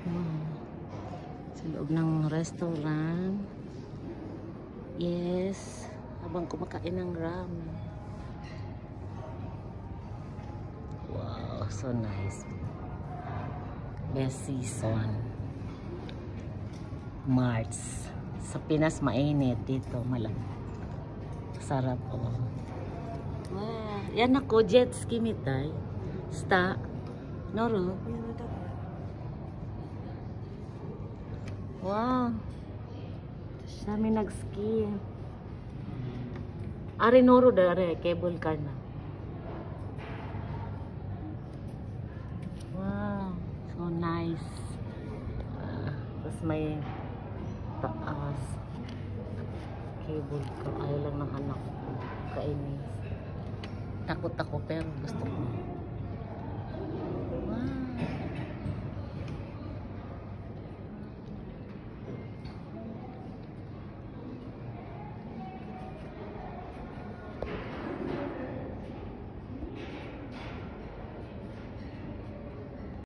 Wow. Sa loob ng restaurant. Yes. Habang kumakain ng ramen. Wow, so nice. Best season. March. Sa Pinas mainit, dito malamig. Sarap oh. Wow. Yan ako, jet ski mitay. Sta. Noro. Wow. Kami nag-ski. Ari Noro dare, cable car na. Wow. So nice. Tapos may taas. Cable car. Ayaw lang ng anak ko. Kainis. Takot ako pero gusto ko. Wow.